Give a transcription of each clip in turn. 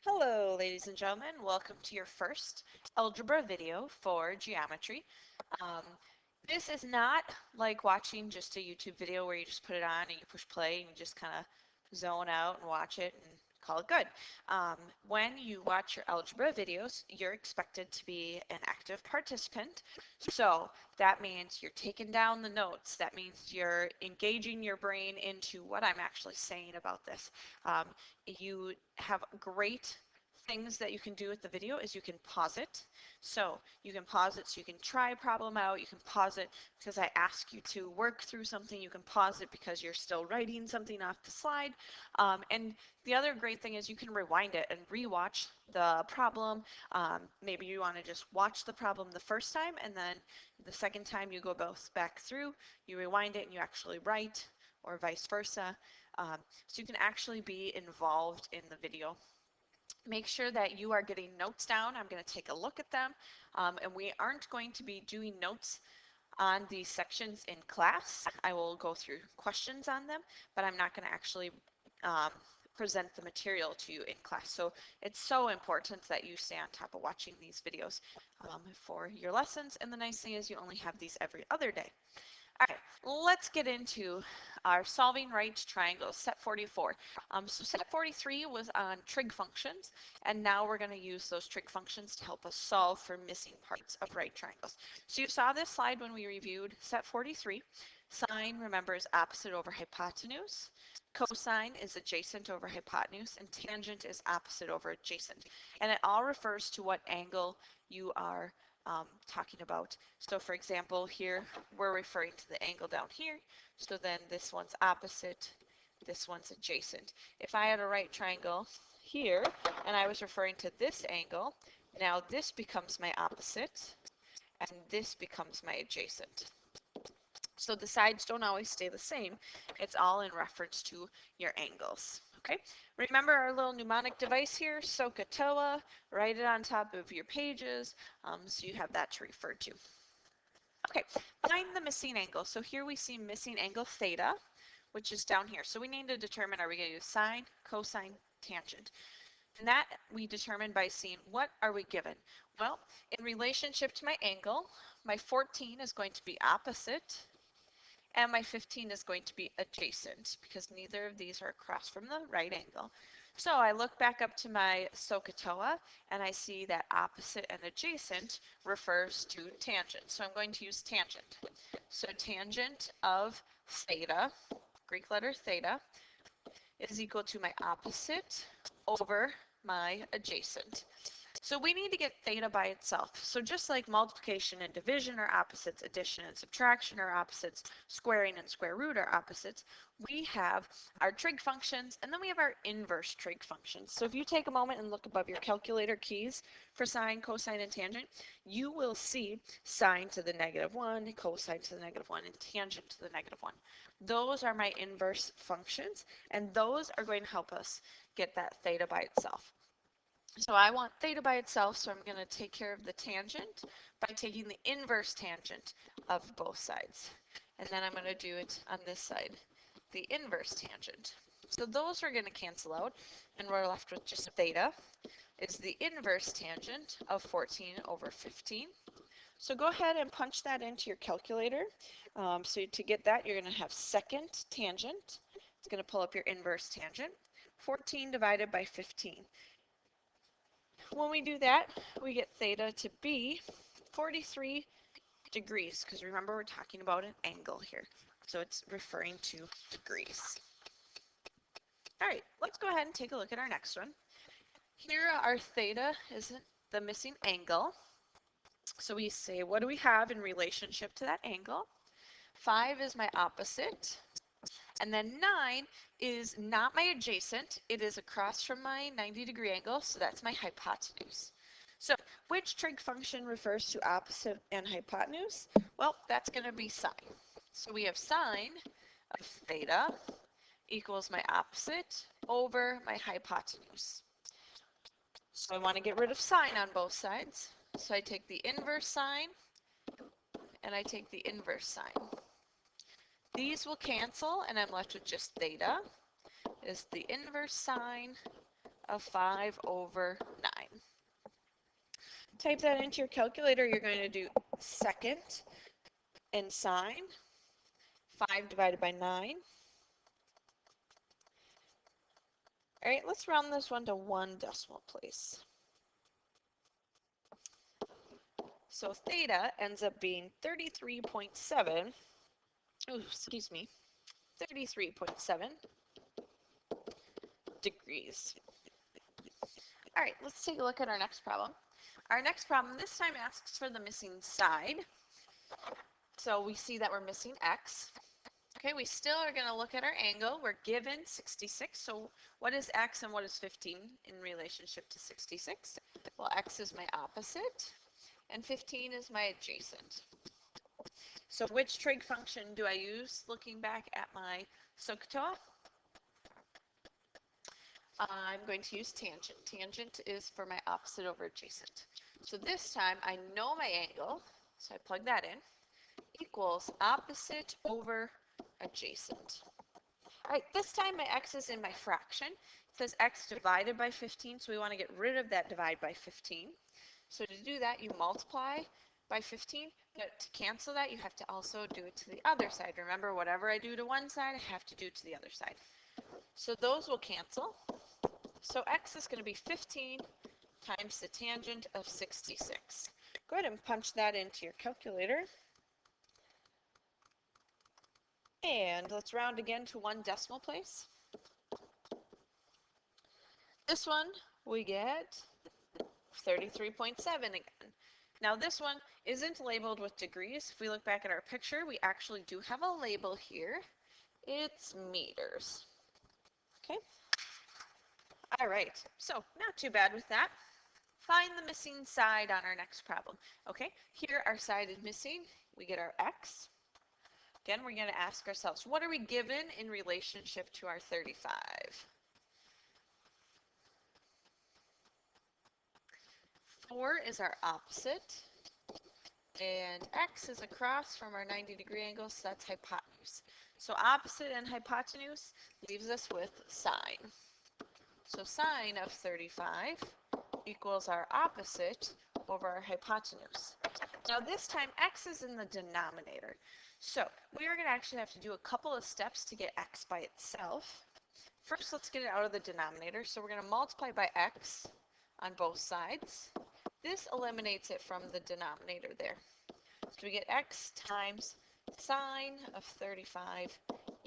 Hello, ladies and gentlemen. Welcome to your first algebra video for geometry. Um, this is not like watching just a YouTube video where you just put it on and you push play and you just kind of zone out and watch it and call it good. When you watch your algebra videos, you're expected to be an active participant. So that means you're taking down the notes. That means you're engaging your brain into what I'm actually saying about this. You have great things that you can do with the video is you can pause it. So you can pause it so you can try a problem out. You can pause it because I ask you to work through something. You can pause it because you're still writing something off the slide. And the other great thing is you can rewind it and rewatch the problem. Maybe you want to just watch the problem the first time and then the second time you go both back through, you rewind it and you actually write, or vice versa. So you can actually be involved in the video. Make sure that you are getting notes down. I'm going to take a look at them. And we aren't going to be doing notes on these sections in class. I will go through questions on them, but I'm not going to actually present the material to you in class. So it's so important that you stay on top of watching these videos for your lessons. And the nice thing is you only have these every other day. All right, let's get into our solving right triangles, set 44. So set 43 was on trig functions, and now we're going to use those trig functions to help us solve for missing parts of right triangles. So you saw this slide when we reviewed set 43. Sine, remember, is opposite over hypotenuse. Cosine is adjacent over hypotenuse, and tangent is opposite over adjacent. And it all refers to what angle you are talking about. So for example, here we're referring to the angle down here. So then this one's opposite, this one's adjacent. If I had a right triangle here and I was referring to this angle, now this becomes my opposite and this becomes my adjacent. So the sides don't always stay the same. It's all in reference to your angles. Okay, remember our little mnemonic device here, SOHCAHTOA. Write it on top of your pages so you have that to refer to. Okay, find the missing angle. So here we see missing angle theta, which is down here. So we need to determine, are we going to use sine, cosine, tangent? And that we determine by seeing what are we given. Well, in relationship to my angle, my 14 is going to be opposite and my 15 is going to be adjacent because neither of these are across from the right angle. So I look back up to my SOHCAHTOA and I see that opposite and adjacent refers to tangent. So I'm going to use tangent. So tangent of theta, Greek letter theta, is equal to my opposite over my adjacent. So we need to get theta by itself. So just like multiplication and division are opposites, addition and subtraction are opposites, squaring and square root are opposites, we have our trig functions and then we have our inverse trig functions. So if you take a moment and look above your calculator keys for sine, cosine, and tangent, you will see sine to the -1, cosine to the -1, and tangent to the -1. Those are my inverse functions, and those are going to help us get that theta by itself. So I want theta by itself, so I'm going to take care of the tangent by taking the inverse tangent of both sides. And then I'm going to do it on this side, the inverse tangent. So those are going to cancel out, and we're left with just theta is the inverse tangent of 14 over 15. So go ahead and punch that into your calculator. So to get that, you're going to have second tangent. It's going to pull up your inverse tangent. 14 divided by 15. When we do that, we get theta to be 43 degrees, because remember we're talking about an angle here. So it's referring to degrees. All right, let's go ahead and take a look at our next one. Here our theta is the missing angle. So we say, what do we have in relationship to that angle? 5 is my opposite. And then 9 is not my adjacent. It is across from my 90-degree angle, so that's my hypotenuse. So which trig function refers to opposite and hypotenuse? Well, that's going to be sine. So we have sine of theta equals my opposite over my hypotenuse. So I want to get rid of sine on both sides. So I take the inverse sine and I take the inverse sine. These will cancel and I'm left with just theta is the inverse sine of 5 over 9. Type that into your calculator. You're going to do second and sine. 5 divided by 9. All right, let's round this one to 1 decimal place. So theta ends up being 33.7, oh, excuse me, 33.7 degrees. All right, let's take a look at our next problem. Our next problem this time asks for the missing side. So we see that we're missing x. Okay, we still are going to look at our angle. We're given 66. So what is x and what is 15 in relationship to 66? Well, x is my opposite and 15 is my adjacent. So which trig function do I use looking back at my SOHCAHTOA? I'm going to use tangent. Tangent is for my opposite over adjacent. So this time I know my angle, so I plug that in, equals opposite over adjacent. All right, this time my x is in my fraction. It says x divided by 15, so we want to get rid of that divide by 15. So to do that, you multiply by 15, but to cancel that, you have to also do it to the other side. Remember, whatever I do to one side, I have to do to the other side. So those will cancel. So x is going to be 15 times the tangent of 66. Go ahead and punch that into your calculator. And let's round again to 1 decimal place. This one, we get 33.7 again. Now this one isn't labeled with degrees. If we look back at our picture, we actually do have a label here. It's meters. Okay. All right, so not too bad with that. Find the missing side on our next problem. Okay, here our side is missing. We get our x. Again, we're going to ask ourselves, what are we given in relationship to our 35? 4 is our opposite, and x is across from our 90-degree angle, so that's hypotenuse. So opposite and hypotenuse leaves us with sine. So sine of 35 equals our opposite over our hypotenuse. Now this time x is in the denominator. So we are going to actually have to do a couple of steps to get x by itself. First, let's get it out of the denominator. So we're going to multiply by x on both sides. This eliminates it from the denominator there. So we get x times sine of 35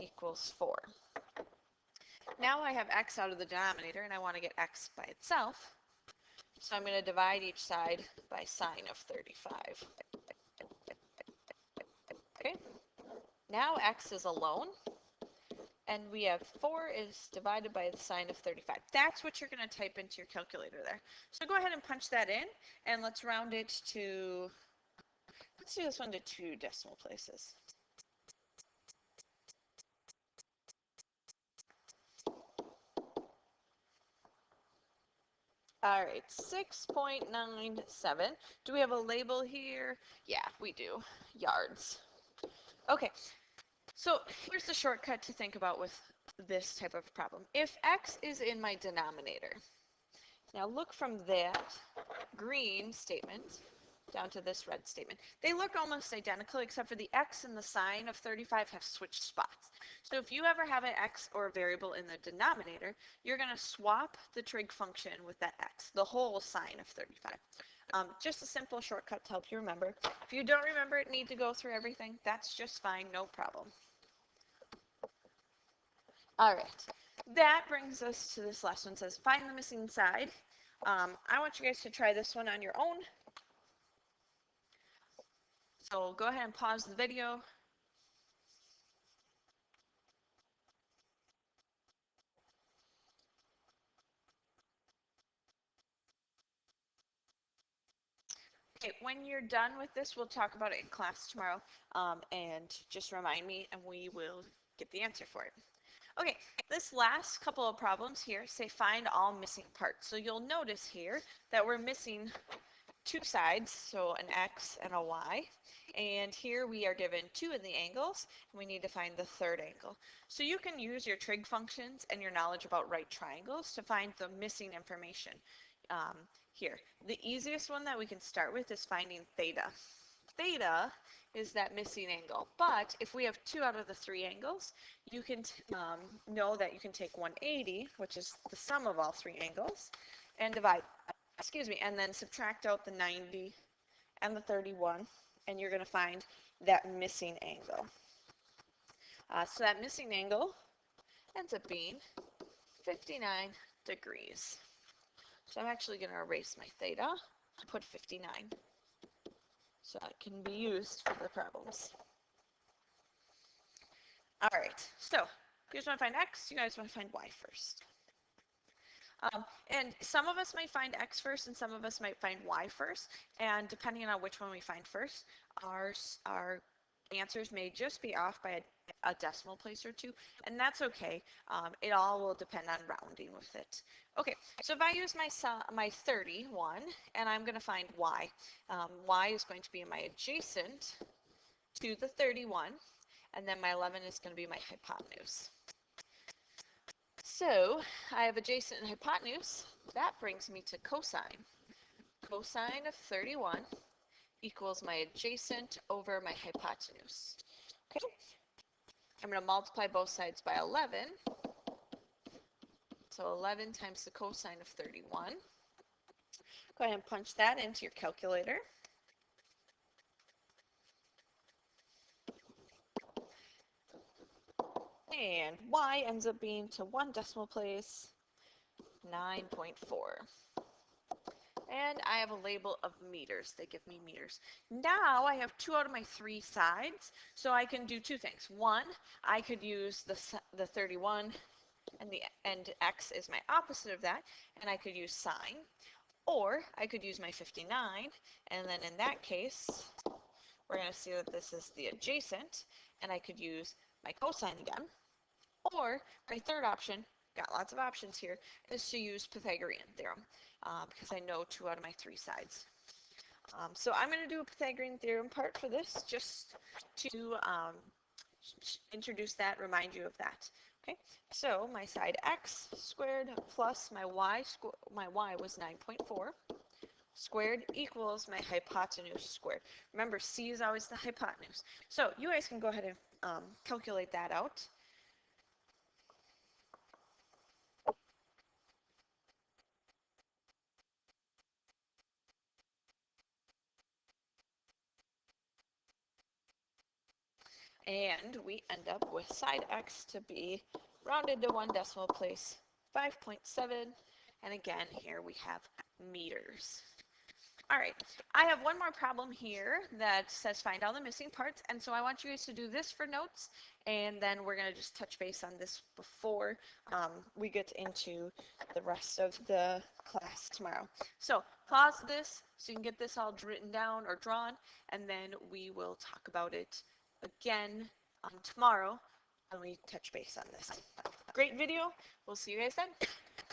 equals 4. Now I have x out of the denominator and I want to get x by itself. So I'm going to divide each side by sine of 35. Okay. Now x is alone. And we have 4 is divided by the sine of 35. That's what you're going to type into your calculator there. So go ahead and punch that in, and let's round it to, let's do this one to 2 decimal places. All right, 6.97. Do we have a label here? Yeah, we do. Yards. Okay, so here's the shortcut to think about with this type of problem. If x is in my denominator, now look from that green statement down to this red statement. They look almost identical except for the x and the sine of 35 have switched spots. So if you ever have an x or a variable in the denominator, you're going to swap the trig function with that x, the whole sine of 35. Just a simple shortcut to help you remember. If you don't remember it, need to go through everything, that's just fine, no problem. All right, that brings us to this last one. It says find the missing side. I want you guys to try this one on your own. So go ahead and pause the video. Okay, when you're done with this, we'll talk about it in class tomorrow, and just remind me and we will get the answer for it. Okay, this last couple of problems here say find all missing parts. So you'll notice here that we're missing two sides, so an x and a y. And here we are given two of the angles, and we need to find the third angle. So you can use your trig functions and your knowledge about right triangles to find the missing information here. The easiest one that we can start with is finding theta. Theta is that missing angle, but if we have two out of the three angles, you can know that you can take 180, which is the sum of all three angles, and divide, and then subtract out the 90 and the 31, and you're going to find that missing angle. So that missing angle ends up being 59 degrees. So I'm actually going to erase my theta and put 59 so it can be used for the problems. All right, so you guys want to find x, you guys want to find y first. And some of us might find x first and some of us might find y first, and depending on which one we find first, our answers may just be off by a decimal place or two, and that's okay. It all will depend on rounding with it. Okay, so if I use my 31 and I'm going to find y, y is going to be my adjacent to the 31, and then my 11 is going to be my hypotenuse. So I have adjacent and hypotenuse. That brings me to cosine. Cosine of 31 equals my adjacent over my hypotenuse. Okay, I'm going to multiply both sides by 11. So 11 times the cosine of 31. Go ahead and punch that into your calculator. And y ends up being to one decimal place, 9.4. And I have a label of meters. They give me meters. Now I have two out of my three sides, so I can do two things. One, I could use the 31, and x is my opposite of that, and I could use sine. Or I could use my 59, and then in that case, we're going to see that this is the adjacent, and I could use my cosine again. Or my third option, got lots of options here, is to use Pythagorean theorem, because I know two out of my three sides. So I'm going to do a Pythagorean theorem part for this, just to introduce that, remind you of that. Okay, so my side x squared plus my y was 9.4 squared equals my hypotenuse squared. Remember, c is always the hypotenuse. So you guys can go ahead and calculate that out. And we end up with side x to be rounded to one decimal place, 5.7. And again, here we have meters. All right, I have one more problem here that says find all the missing parts. And so I want you guys to do this for notes. And then we're going to just touch base on this before we get into the rest of the class tomorrow. So pause this so you can get this all written down or drawn. And then we will talk about it again tomorrow when we touch base on this. Great video. We'll see you guys then.